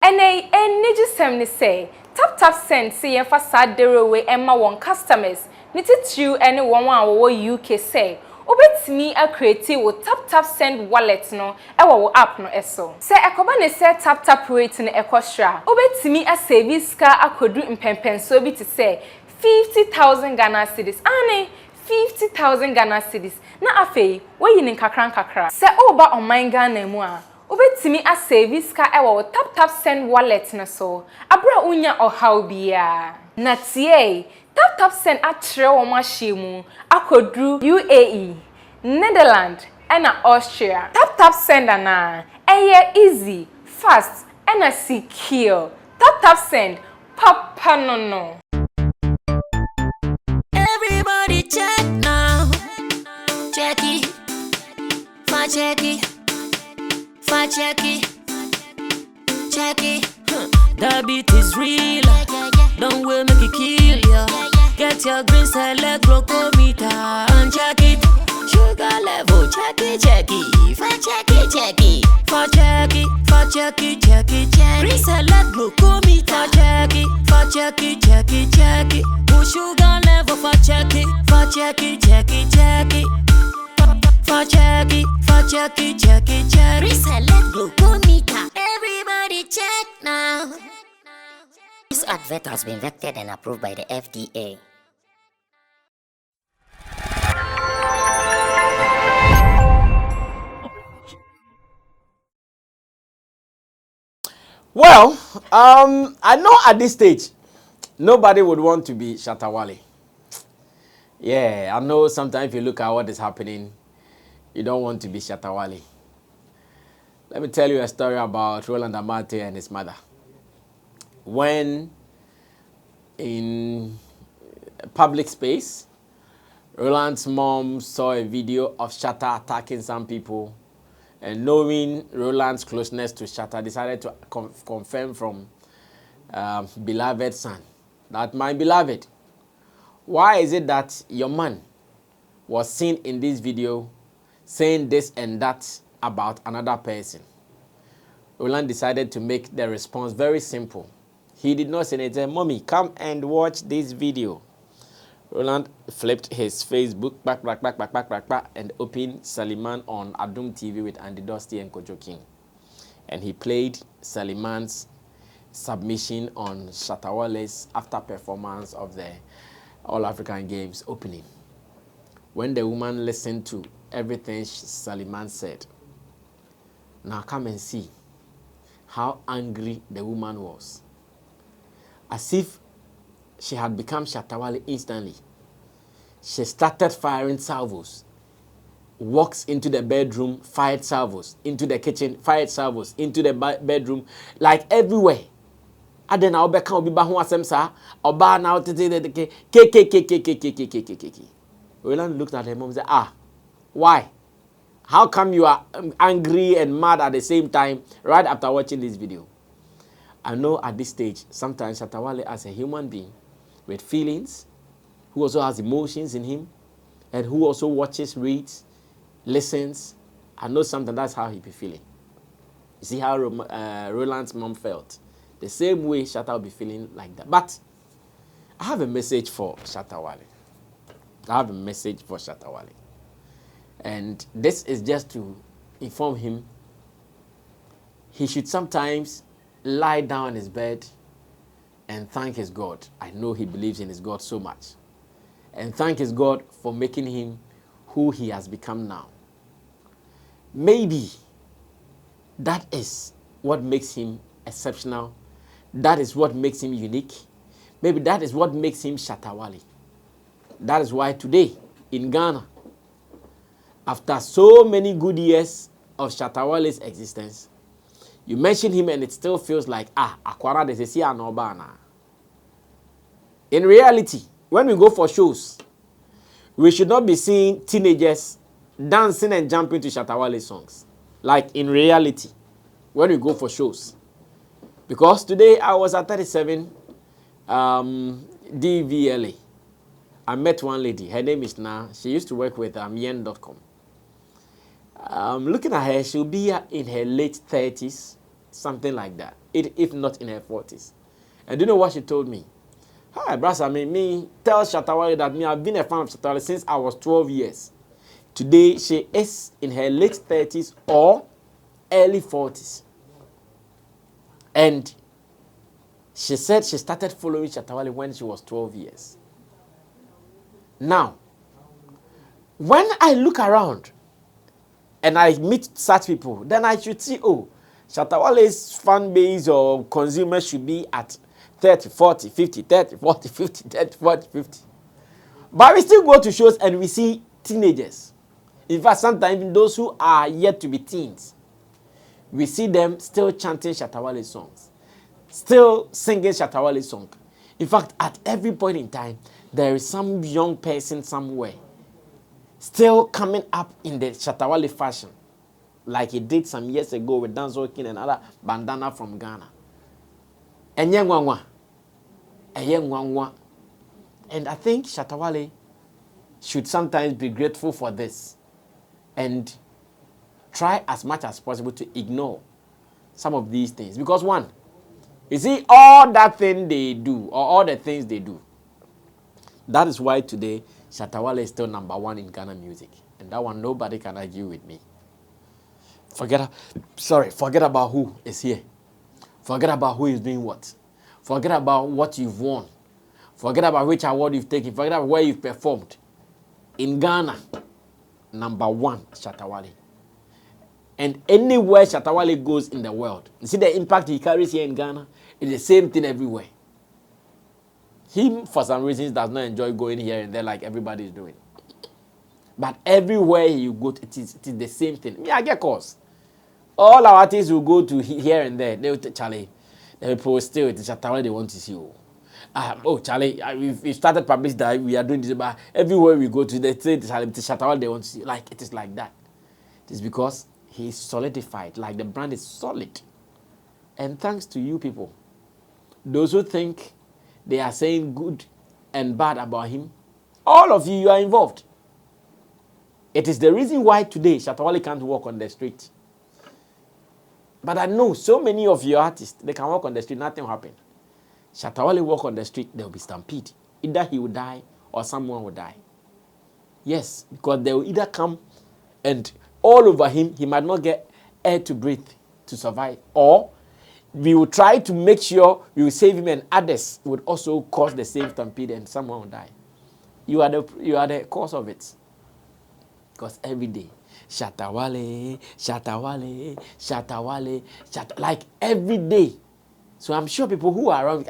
Ene ejisem ni say tap send see yen fa sadere we emma won customers ni titu ene won a wo UK say obetimi a create wo tap send wallet no e wo app no eso se ekoba ne se tap rate no ekostra obetimi a save ska akodu impempenso bi ti say 50,000 Ghana cedis ane 50,000 Ghana cedis na afei wo yin kakra se oba on Ghana mu a obetimi a save ska ewo tap send wallet na so abra unya ohaw bia na tie tap send atre wo mahye akodru UAE Netherlands and Austria tap send na easy fast and secure tap send papa no everybody check now check it fa check it check it. The beat is real. Don't wait, make it kill ya. Get your green select glucometer and check it. Sugar level, check it. For check it. Green select glucometer, check it. Push sugar level, for check it. For check it. Reselect glucometer. Everybody check now. This advert has been vetted and approved by the FDA. Well, I know at this stage, nobody would want to be Shatta Wale. Yeah, I know sometimes if you look at what is happening, you don't want to be Shatta Wale. Let me tell you a story about Roland Amate and his mother. When in a public space, Roland's mom saw a video of Shatta attacking some people, and knowing Roland's closeness to Shatta, decided to confirm from beloved son that my beloved, why is it that your man was seen in this video saying this and that about another person? Roland decided to make the response very simple. He did not say anything. Mommy, come and watch this video. Roland flipped his Facebook back, and opened Saliman on Adum TV with Andy Dusty and Kojo King. And he played Saliman's submission on Shatta Wale's after performance of the All African Games opening. When the woman listened to everything Saliman said, now come and see how angry the woman was. As if she had become Shatta Wale instantly. She started firing salvos. Walks into the bedroom, fired salvos. Into the kitchen, fired salvos. Into the bedroom, like everywhere. Aden na obeka obi ba ho asem sa, oba na ke. Roland looked at her mom and said, why? How come you are angry and mad at the same time right after watching this video? I know at this stage, sometimes Shatta Wale as a human being with feelings, who also has emotions in him, and who also watches, reads, listens, I know sometimes that's how he be feeling. You see how Roland's mom felt. The same way Shatta will be feeling like that. But I have a message for Shatta Wale. And this is just to inform him he should sometimes lie down in his bed and thank his God. I know he believes in his God so much. And thank his God for making him who he has become now. Maybe that is what makes him exceptional. That is what makes him unique. Maybe that is what makes him Shatta Wale. That is why today in Ghana, after so many good years of Shatta Wale's existence, you mention him and it still feels like, Akwara de Sesia no bana. In reality, when we go for shows, we should not be seeing teenagers dancing and jumping to Shatta Wale songs. Like in reality, when we go for shows. Because today I was at 37 DVLA. I met one lady. Her name is Na. She used to work with yen.com. Looking at her, she'll be in her late 30s, something like that, if not in her 40s. And do you know what she told me? Hi, brother, me tell Shatta Wale that I've been a fan of Shatta Wale since I was 12 years. Today, she is in her late 30s or early 40s. And she said she started following Shatta Wale when she was 12 years. Now, when I look around and I meet such people, then I should see, oh, Shatta Wale's fan base or consumers should be at 30, 40, 50, 30, 40, 50, 30, 40, 50. But we still go to shows and we see teenagers. In fact, sometimes even those who are yet to be teens, we see them still chanting Shatta Wale songs, still singing Shatta Wale song. In fact, at every point in time, there is some young person somewhere still coming up in the Shatta Wale fashion, like he did some years ago with Dancehall King and other bandana from Ghana. And I think Shatta Wale should sometimes be grateful for this and try as much as possible to ignore some of these things. Because one, you see, all that thing they do, or all the things they do, that is why today Shatta Wale is still #1 in Ghana music. And that one, nobody can argue with me. Forget about who is here. Forget about who is doing what. Forget about what you've won. Forget about which award you've taken. Forget about where you've performed. In Ghana, #1, Shatta Wale. And anywhere Shatta Wale goes in the world, you see the impact he carries here in Ghana, it's the same thing everywhere. Him, for some reasons, does not enjoy going here and there like everybody is doing. But everywhere you go, it is the same thing. Me, I get calls. All our artists will go to here and there. They will tell Charlie, the people still, it's Shatta Wale they want to see you. Oh, Charlie, we started publishing that we are doing this, but everywhere we go to, they say it's Shatta Wale they want to see. Like, it is like that. It is because he is solidified, like the brand is solid. And thanks to you people, those who think they are saying good and bad about him, all of you are involved. It is the reason why today Shatta Wale can't walk on the street. But I know so many of your artists, they can walk on the street, nothing will happen. Shatta Wale walk on the street, there will be stampede. Either he will die or someone will die. Yes, because they will either come and all over him, he might not get air to breathe to survive. Or we will try to make sure we will save him and others would also cause the same stampede and someone will die. You are the cause of it. Because every day, Shatta Wale, Shatta Wale, Shatta Wale, like every day. So I'm sure people who are around,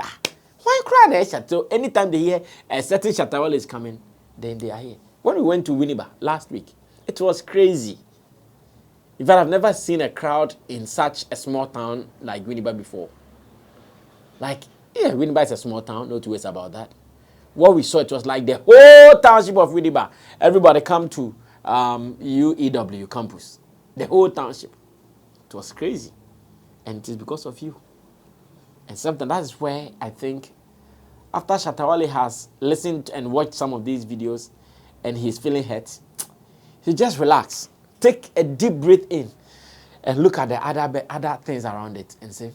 why cry there, Shatta? So anytime they hear a certain Shatta Wale is coming, then they are here. When we went to Winneba last week, it was crazy. In fact, I've never seen a crowd in such a small town like Winneba before. Like, yeah, Winneba is a small town, no two ways about that. What we saw, it was like the whole township of Winneba. Everybody come to UEW campus. The whole township. It was crazy. And it is because of you. And something that is where I think after Shatta Wale has listened and watched some of these videos and he's feeling hurt, he just relax. Take a deep breath in and look at the other things around it and say,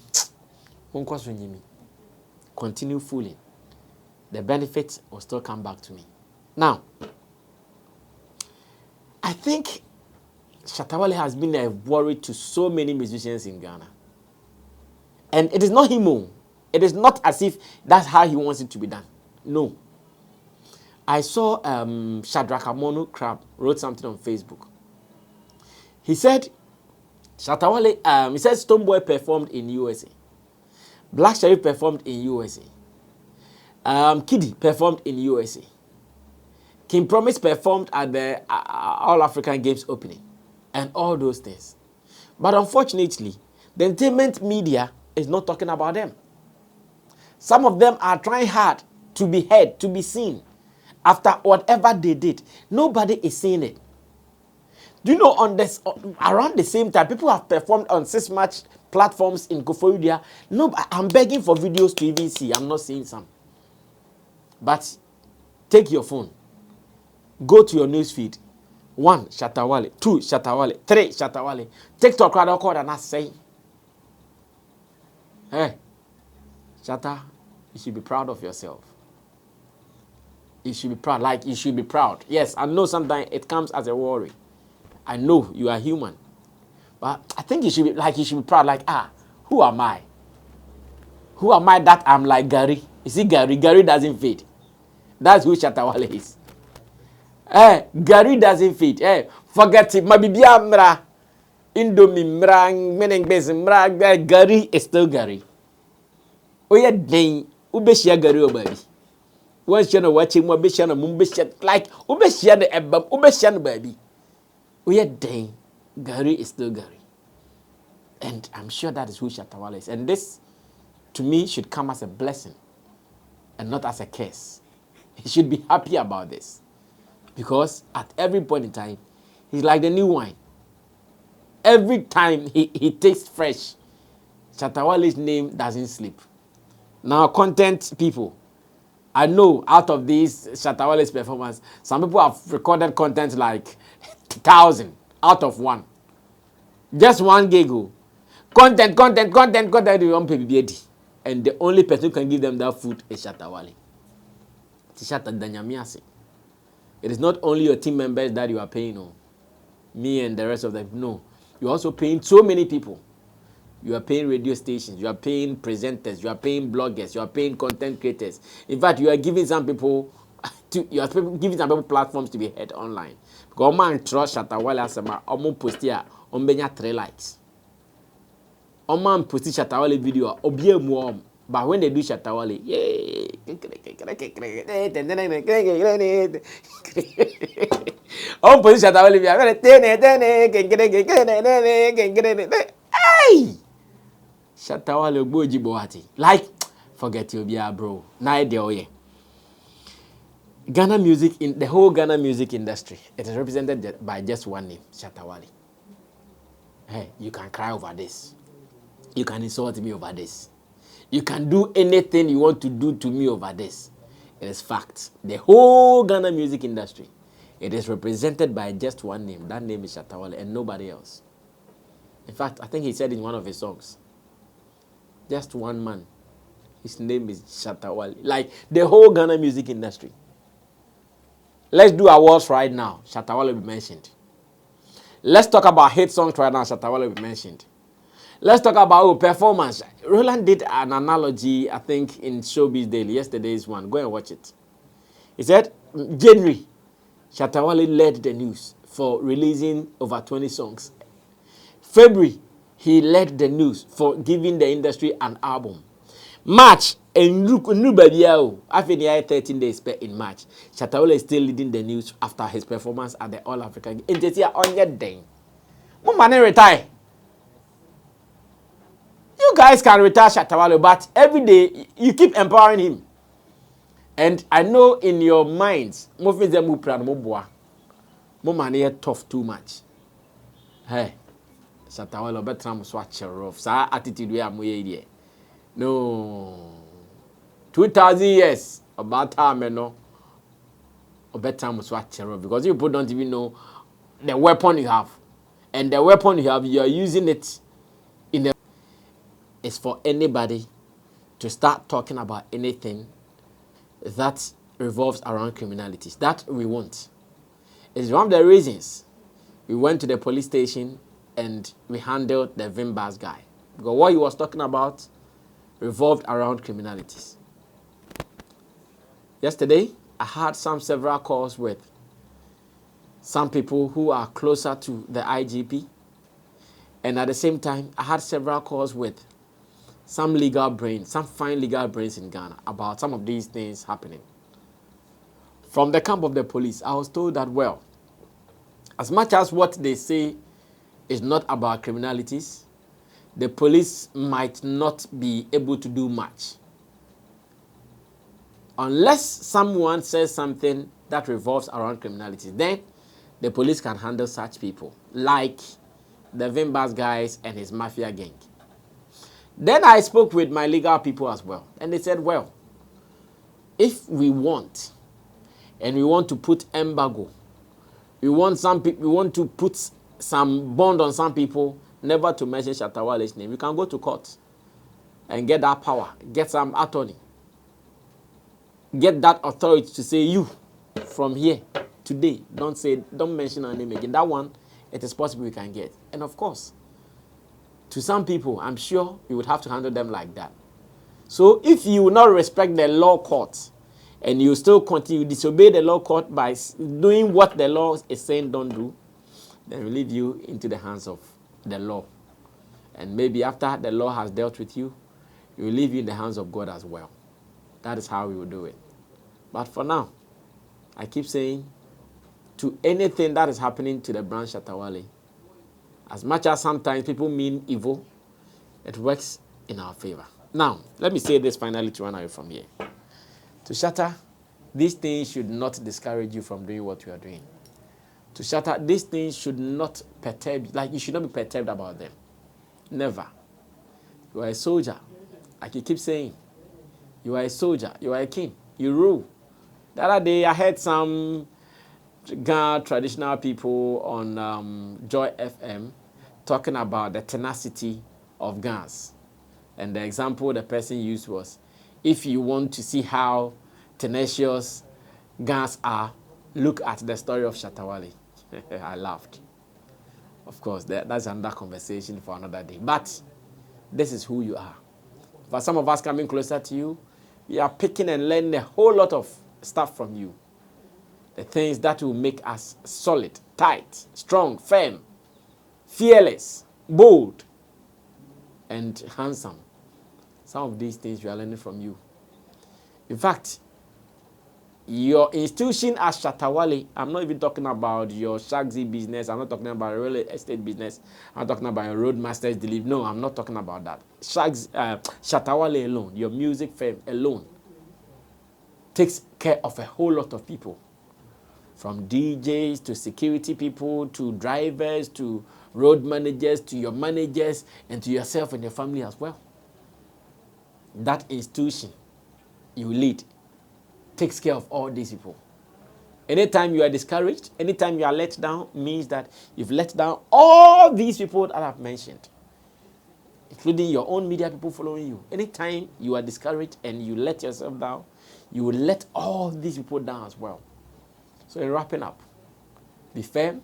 continue fooling. The benefit will still come back to me. Now, I think Shatta Wale has been a worry to so many musicians in Ghana. And it is not him. It is not as if that's how he wants it to be done. No. I saw Shadrach Amono Crab wrote something on Facebook. He said, Shatta Wale, he said Stonebwoy performed in USA. Black Sherif performed in USA. Kiddy performed in USA. King Promise performed at the All African Games opening. And all those things. But unfortunately, the entertainment media is not talking about them. Some of them are trying hard to be heard, to be seen. After whatever they did, nobody is seeing it. Do you know around the same time, people have performed on 6-match platforms in Koforidua. No, I'm begging for videos to even see. I'm not seeing some. But take your phone. Go to your newsfeed. 1, Shatta Wale. 2, Shatta Wale. 3, Shatta Wale. TikTok crowd called and not saying. Hey, Shatta, you should be proud of yourself. You should be proud. Like, you should be proud. Yes, I know sometimes it comes as a worry. I know you are human. But I think you should be proud. Like, who am I? Who am I that I'm like Gary? You see, Gary doesn't fade. That's who Shatta Wale is. Gary doesn't fade. Forget it. Mabibia mra. Indomie mra. Meneng base mra. Gary is still Gary. Oye den. Ubeshia Gary obabi. Once you know watching more Bishana Mumbisha, like Ubeshia Ebam, Ubeshia baby. Oye den. Gary is still Gary. And I'm sure that is who Shatta Wale is. And this, to me, should come as a blessing and not as a curse. He should be happy about this. Because at every point in time, he's like the new wine. Every time he tastes fresh, Shatta Wale's name doesn't sleep. Now, content people, I know out of these Shatta Wale's performance, some people have recorded content like 1,000 out of one. Just one giggle. Content, you want pay. And the only person who can give them that food is Shatta Wale. Shatta Danyamiase. It is not only your team members that you are paying, no. Me and the rest of them, no. You're also paying so many people. You are paying radio stations, you are paying presenters, you are paying bloggers, you are paying content creators. In fact, you are giving some people giving some people platforms to be heard online. Because man trust Shatta Wale as a post here, 3 likes. Man post Shatta Wale video, obie more. But when they do Shatta Wale, yay! Post Shatta Wale video, hey! Shatta Wale boji boati. Like, forget you, bro. Na de Ghana music, in the whole Ghana music industry, it is represented by just one name, Shatta Wale. Hey, you can cry over this. You can insult me over this. You can do anything you want to do to me over this. It is fact. The whole Ghana music industry, it is represented by just one name. That name is Shatta Wale and nobody else. In fact, I think he said in one of his songs, just one man. His name is Shatta Wale. Like the whole Ghana music industry. Let's do awards right now. Shatta Wale will be mentioned. Let's talk about hit songs right now. Shatta Wale will be mentioned. Let's talk about performance. Roland did an analogy, I think, in Showbiz Daily, yesterday's one. Go and watch it. He said, January, Shatta Wale led the news for releasing over 20 songs. February, he led the news for giving the industry an album. March, and look, nobody else. After the 13 days in March, Shatta Wale is still leading the news after his performance at the All African Games. It's on your day. Mama retire. You guys can retire Shatta Wale, but every day you keep empowering him. And I know in your minds, most of them will plan more. Money tough too much. Hey, Shatta Wale better swatch off. Sa attitude we are here. No, 2,000 years about time, no. Or better swatch off because you people don't even know the weapon you have, and the weapon you have, you are using it in the. It's for anybody to start talking about anything that revolves around criminalities. That we want. It's one of the reasons we went to the police station and we handled the Vimbas guy. Because what he was talking about revolved around criminalities. Yesterday, I had several calls with some people who are closer to the IGP. And at the same time, I had several calls with some legal brains, some fine legal brains in Ghana about some of these things happening. From the camp of the police, I was told that, well, as much as what they say is not about criminalities, the police might not be able to do much. Unless someone says something that revolves around criminality, then the police can handle such people, like the Vimbas guys and his mafia gang. Then I spoke with my legal people as well, and they said, well, if we want, and we want to put embargo, we want to put some bond on some people, never to mention Shatta Wale's name, we can go to court. and get that power, get some attorney, get that authority to say you from here today. Don't mention our name again. That one, it is possible we can get. And of course, to some people, I'm sure you would have to handle them like that. So if you will not respect the law court and you still continue to disobey the law court by doing what the law is saying don't do, then we leave you into the hands of the law. And maybe after the law has dealt with you, we will leave you in the hands of God as well. That is how we will do it. But for now, I keep saying, to anything that is happening to the brand Shatta Wale, as much as sometimes people mean evil, it works in our favor. Now, let me say this finally to run away from here. To Shatta, these things should not discourage you from doing what you are doing. To Shatta, these things should not perturb you. Like, you should not be perturbed about them. Never. You are a soldier. Like you keep saying. You are a soldier. You are a king. You rule. The other day, I heard some Ghana traditional people on Joy FM talking about the tenacity of Ghans. And the example the person used was, if you want to see how tenacious Ghans are, look at the story of Shatta Wale. I laughed. Of course, that's another conversation for another day. But this is who you are. For some of us coming closer to you, we are picking and learning a whole lot of stuff from you. The things that will make us solid, tight, strong, firm, fearless, bold, and handsome. Some of these things we are learning from you. In fact, your institution as Shatta Wale, I'm not even talking about your Shagzy business. I'm not talking about real estate business. I'm talking about your Roadmasters delivery. No, I'm not talking about that. Shatta Wale alone, your music firm alone, takes care of a whole lot of people. From DJs to security people to drivers to road managers to your managers and to yourself and your family as well. That institution you lead takes care of all these people. Anytime you are discouraged, anytime you are let down, means that you've let down all these people that I've mentioned, including your own media people following you. Anytime you are discouraged and you let yourself down, you will let all these people down as well. So in wrapping up, be firm,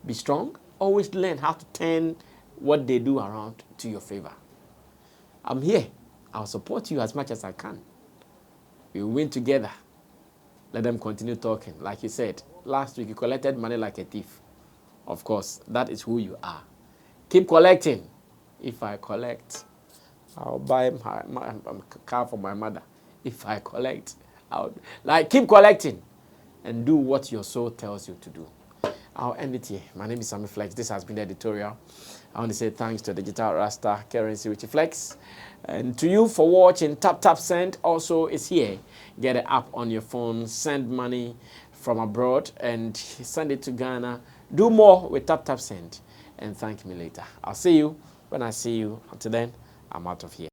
be strong, always learn how to turn what they do around to your favor. I'm here. I'll support you as much as I can. We will win together. Let them continue talking. Like you said, last week you collected money like a thief. Of course, that is who you are. Keep collecting. If I collect, I'll buy a car for my mother. If I collect, keep collecting and do what your soul tells you to do. I'll end it here. My name is Sammy Flex. This has been the editorial. I want to say thanks to Digital Rasta Currency with Flex. And to you for watching. Tap Send also is here. Get it up on your phone. Send money from abroad and send it to Ghana. Do more with Tap Send. And thank me later. I'll see you when I see you. Until then, I'm out of here.